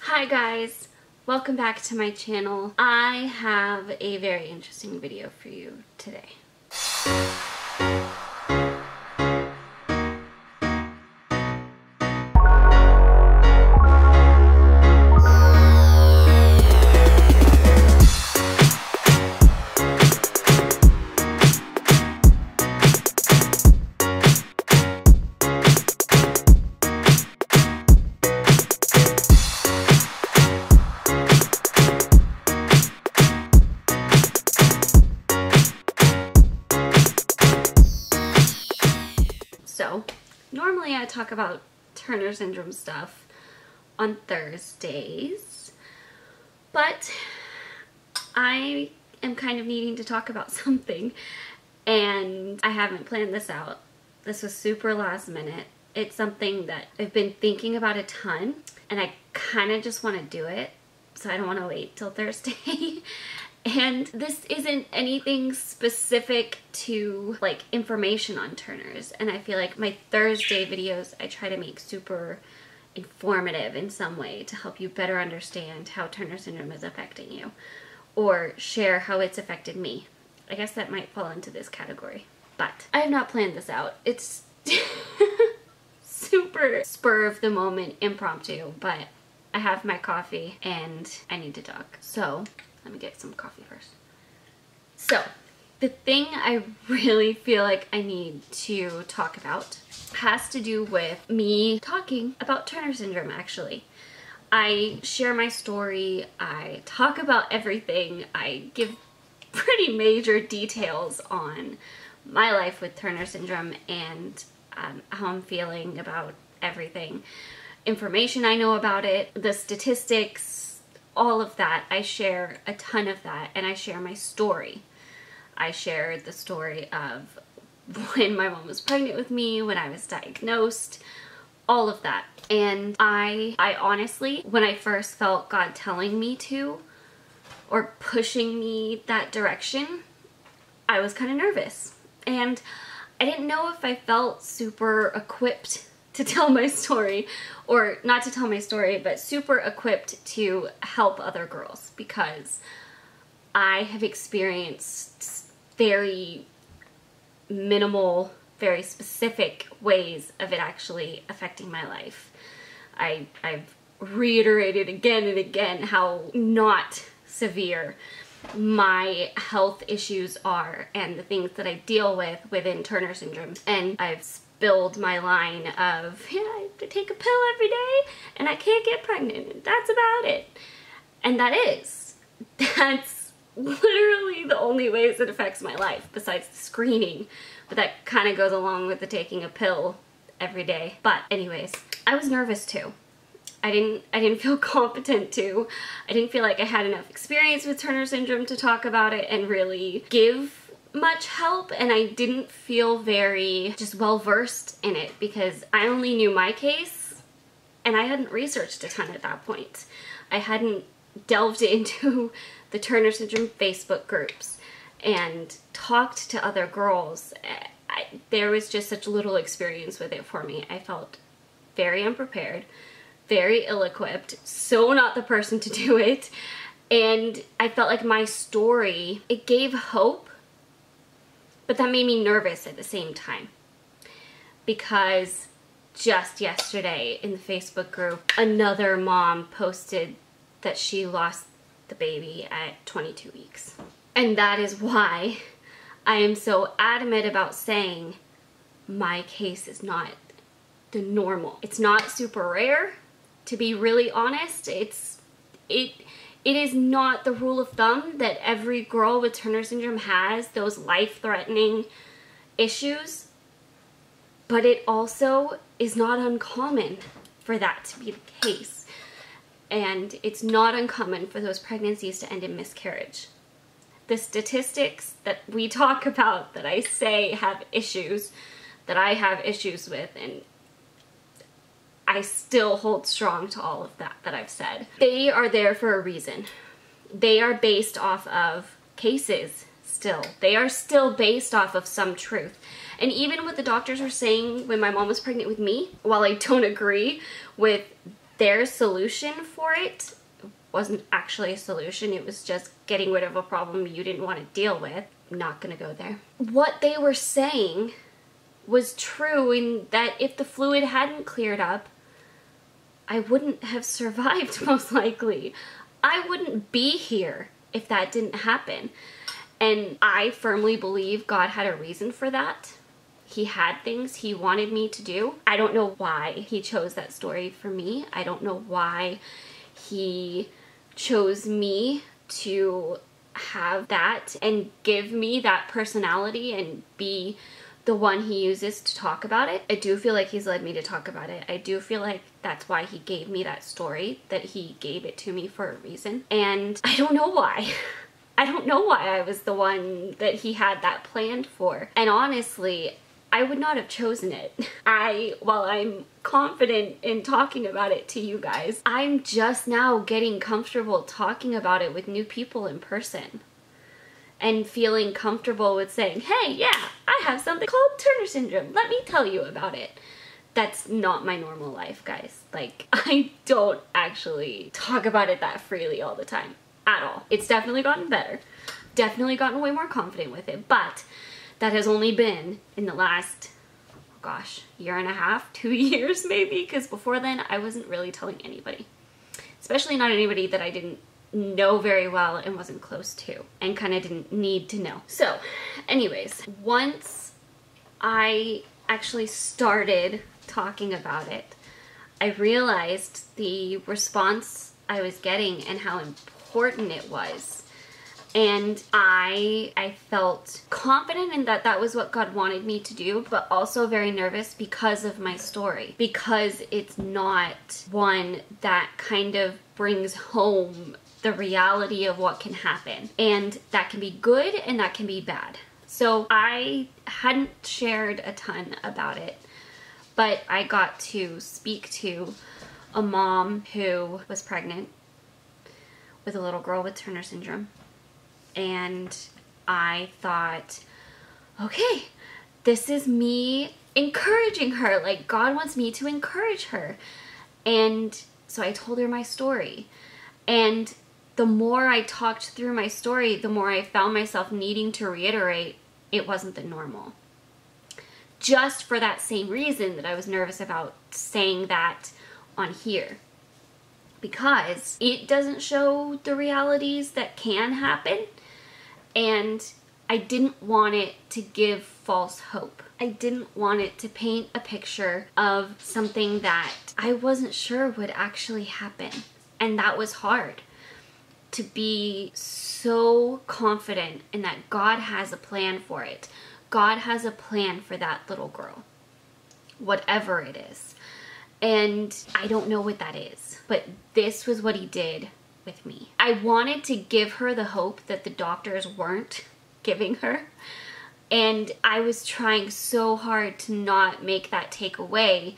Hi guys, welcome back to my channel. I have a very interesting video for you today. So, normally I talk about Turner syndrome stuff on Thursdays, but I am kind of needing to talk about something, and I haven't planned this out. This was super last minute. It's something that I've been thinking about a ton, and I kind of just want to do it, so I don't want to wait till Thursday. And this isn't anything specific to like information on Turners, and I feel like my Thursday videos I try to make super informative in some way to help you better understand how Turner syndrome is affecting you, or share how it's affected me. I guess that might fall into this category, but I have not planned this out. It's super spur of the moment, impromptu, but I have my coffee and I need to talk. So let me get some coffee first. So, the thing I really feel like I need to talk about has to do with me talking about Turner syndrome, actually. I share my story, I talk about everything, I give pretty major details on my life with Turner syndrome and how I'm feeling about everything. Information I know about it, the statistics, all of that. I share a ton of that, and I share my story. I share the story of when my mom was pregnant with me, when I was diagnosed, all of that. And I honestly, when I first felt God telling me to, or pushing me that direction, I was kind of nervous. And I didn't know if I felt super equipped to tell my story, or not to tell my story, but super equipped to help other girls, because I have experienced very minimal, very specific ways of it actually affecting my life. I've reiterated again and again how not severe my health issues are and the things that I deal with within Turner syndrome. And I've spilled my line of, yeah, I have to take a pill every day and I can't get pregnant, and that's about it. And that's literally the only ways it affects my life besides the screening, but that kind of goes along with the taking a pill every day. But anyways, I was nervous too. I didn't feel competent to. I didn't feel like I had enough experience with Turner syndrome to talk about it and really give much help, and I didn't feel very just well versed in it because I only knew my case and I hadn't researched a ton at that point. I hadn't delved into the Turner syndrome Facebook groups and talked to other girls. There was just such little experience with it for me. I felt very unprepared, very ill-equipped, so not the person to do it. And I felt like my story, it gave hope, but that made me nervous at the same time, because just yesterday in the Facebook group, another mom posted that she lost the baby at 22 weeks. And that is why I am so adamant about saying my case is not the normal. It's not super rare, to be really honest. It is not the rule of thumb that every girl with Turner syndrome has those life-threatening issues, but it also is not uncommon for that to be the case. And it's not uncommon for those pregnancies to end in miscarriage. The statistics that we talk about, that I say have issues, that I have issues with, and I still hold strong to all of that I've said. They are there for a reason. They are based off of cases still. They are still based off of some truth. And even what the doctors were saying when my mom was pregnant with me, while I don't agree with their solution for it wasn't actually a solution. It was just getting rid of a problem you didn't want to deal with. I'm not gonna go there. What they were saying was true in that if the fluid hadn't cleared up, I wouldn't have survived, most likely. I wouldn't be here if that didn't happen. And I firmly believe God had a reason for that. He had things he wanted me to do. I don't know why he chose that story for me. I don't know why he chose me to have that and give me that personality and be the one he uses to talk about it. I do feel like he's led me to talk about it. I do feel like that's why he gave me that story, that he gave it to me for a reason. And I don't know why. I don't know why I was the one that he had that planned for. And honestly, I would not have chosen it. While I'm confident in talking about it to you guys, I'm just now getting comfortable talking about it with new people in person. And feeling comfortable with saying, hey, yeah, I have something called Turner syndrome. Let me tell you about it. That's not my normal life, guys. Like, I don't actually talk about it that freely all the time, at all. It's definitely gotten better. Definitely gotten way more confident with it, but that has only been in the last, gosh, year and a half, 2 years maybe, because before then I wasn't really telling anybody. Especially not anybody that I didn't know very well and wasn't close to and kind of didn't need to know. So anyways, once I actually started talking about it, I realized the response I was getting and how important it was. And I felt confident in that was what God wanted me to do, but also very nervous because of my story. Because it's not one that kind of brings home the reality of what can happen. And that can be good and that can be bad. So I hadn't shared a ton about it, but I got to speak to a mom who was pregnant with a little girl with Turner syndrome. And I thought, okay, this is me encouraging her. Like, God wants me to encourage her. And so I told her my story. And the more I talked through my story, the more I found myself needing to reiterate it wasn't the normal. Just for that same reason that I was nervous about saying that on here. Because it doesn't show the realities that can happen. And I didn't want it to give false hope. I didn't want it to paint a picture of something that I wasn't sure would actually happen. And that was hard. To be so confident in that God has a plan for it. God has a plan for that little girl. Whatever it is. And I don't know what that is. But this was what he did with me. I wanted to give her the hope that the doctors weren't giving her. And I was trying so hard to not make that take away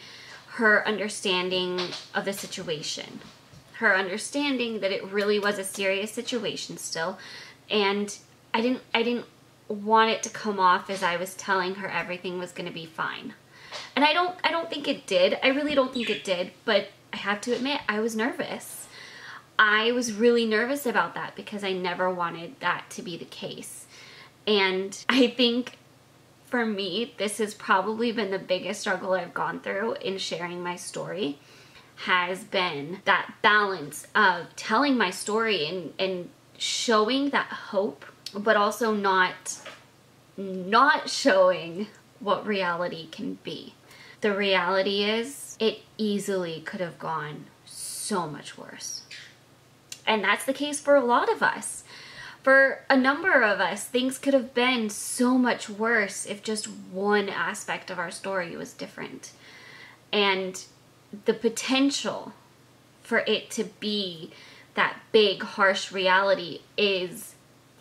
her understanding of the situation. Her understanding that it really was a serious situation still. And I didn't want it to come off as I was telling her everything was going to be fine. And I don't think it did. I really don't think it did, but I have to admit I was nervous. I was really nervous about that because I never wanted that to be the case. And I think for me, this has probably been the biggest struggle I've gone through in sharing my story, has been that balance of telling my story and showing that hope, but also not showing what reality can be. The reality is it easily could have gone so much worse. And that's the case for a lot of us. For a number of us, things could have been so much worse if just one aspect of our story was different. And the potential for it to be that big, harsh reality is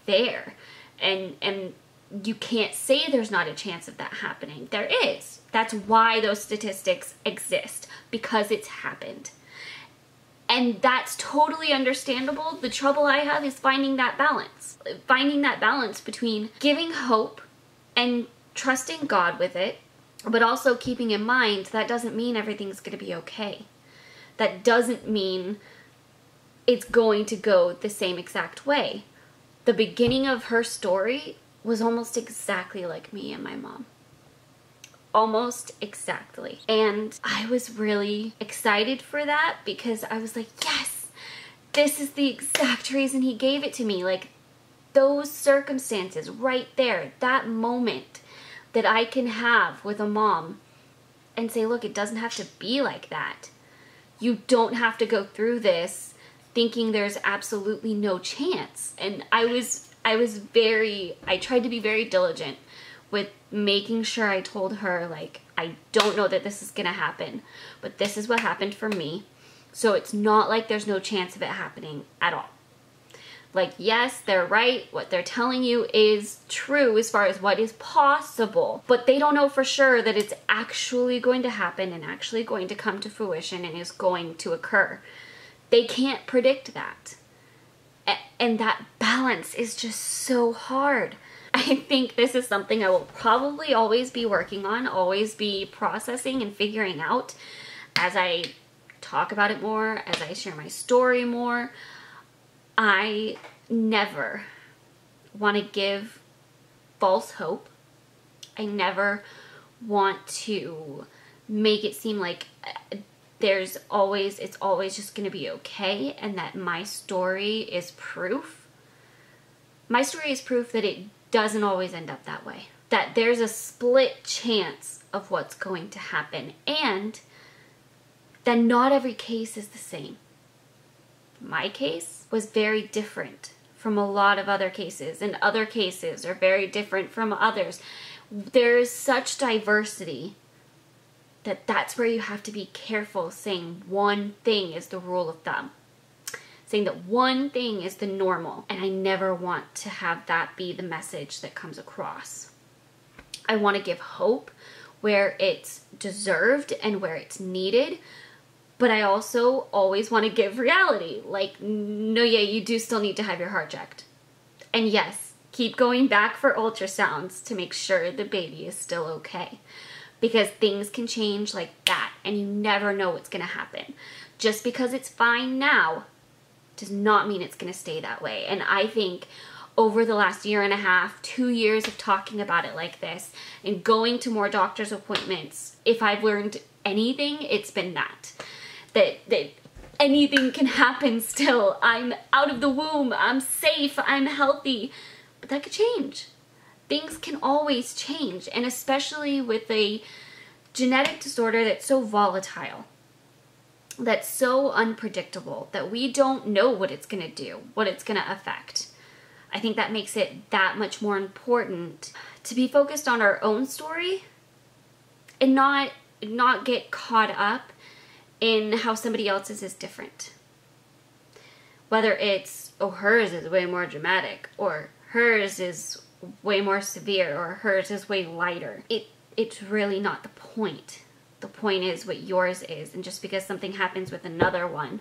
there. And you can't say there's not a chance of that happening. There is. That's why those statistics exist, because it's happened. And that's totally understandable. The trouble I have is finding that balance. Finding that balance between giving hope and trusting God with it, but also keeping in mind that doesn't mean everything's going to be okay. that doesn't mean it's going to go the same exact way. The beginning of her story was almost exactly like me and my mom. Almost exactly. And I was really excited for that because I was like, yes, this is the exact reason he gave it to me. Like, those circumstances right there, that moment that I can have with a mom and say, look, it doesn't have to be like that. You don't have to go through this thinking there's absolutely no chance. And I tried to be very diligent with making sure I told her, like, I don't know that this is gonna happen, but this is what happened for me. So it's not like there's no chance of it happening at all. Like, yes, they're right. What they're telling you is true as far as what is possible, but they don't know for sure that it's actually going to happen and actually going to come to fruition and is going to occur. They can't predict that. And that balance is just so hard. I think this is something I will probably always be working on, always be processing and figuring out as I talk about it more, as I share my story more. I never want to give false hope. I never want to make it seem like it's always just going to be okay and that my story is proof. My story is proof that it doesn't always end up that way. That there's a split chance of what's going to happen and that not every case is the same. My case was very different from a lot of other cases, and other cases are very different from others. There's such diversity that that's where you have to be careful saying one thing is the rule of thumb. Saying that one thing is the normal, and I never want to have that be the message that comes across. I want to give hope where it's deserved and where it's needed, but I also always want to give reality. Like, no, yeah, you do still need to have your heart checked. And yes, keep going back for ultrasounds to make sure the baby is still okay. Because things can change like that, and you never know what's going to happen. Just because it's fine now does not mean it's going to stay that way. And I think over the last 1.5 years, 2 years of talking about it like this and going to more doctor's appointments, if I've learned anything, it's been that anything can happen still. I'm out of the womb, I'm safe, I'm healthy, but that could change. Things can always change, and especially with a genetic disorder that's so volatile, that's so unpredictable, that we don't know what it's going to do, what it's going to affect. I think that makes it that much more important to be focused on our own story and not get caught up in how somebody else's is different. Whether it's, oh, hers is way more dramatic, or hers is way more severe, or hers is way lighter. It's really not the point. The point is what yours is, and just because something happens with another one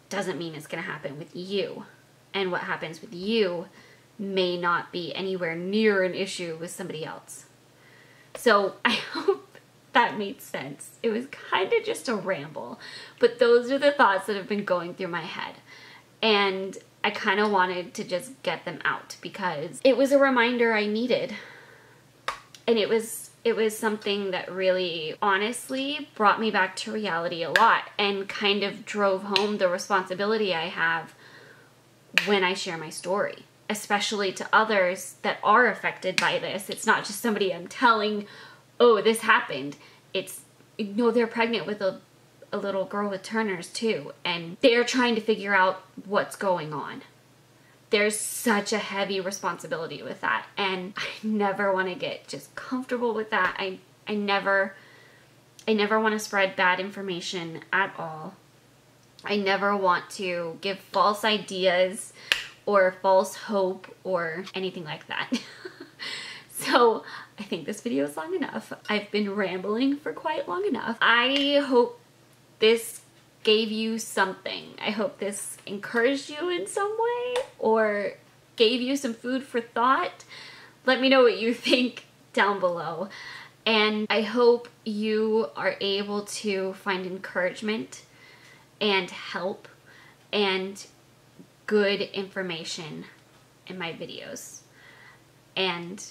doesn't mean it's going to happen with you. And what happens with you may not be anywhere near an issue with somebody else. So I hope that made sense. It was kind of just a ramble, but those are the thoughts that have been going through my head. And I kind of wanted to just get them out because it was a reminder I needed. And it was something that really honestly brought me back to reality a lot and kind of drove home the responsibility I have when I share my story, especially to others that are affected by this. It's not just somebody I'm telling, oh, this happened. It's, you know, they're pregnant with a little girl with Turner's too, and they're trying to figure out what's going on. There's such a heavy responsibility with that, and I never want to get just comfortable with that. I never want to spread bad information at all. I never want to give false ideas or false hope or anything like that. So I think this video is long enough. I've been rambling for quite long enough. I hope this gave you something. I hope this encouraged you in some way or gave you some food for thought. Let me know what you think down below. And I hope you are able to find encouragement and help and good information in my videos. And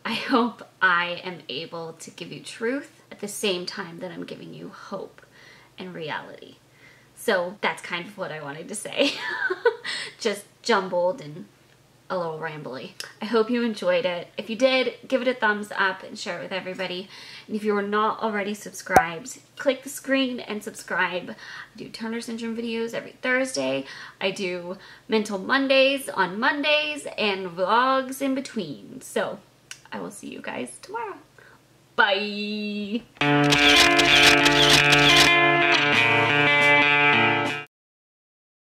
I hope I am able to give you truth at the same time that I'm giving you hope and reality. So that's kind of what I wanted to say. Just jumbled and a little rambly. I hope you enjoyed it. If you did, give it a thumbs up and share it with everybody. And if you are not already subscribed, click the screen and subscribe. I do Turner Syndrome videos every Thursday. I do Mental Mondays on Mondays and vlogs in between. So I will see you guys tomorrow. Bye!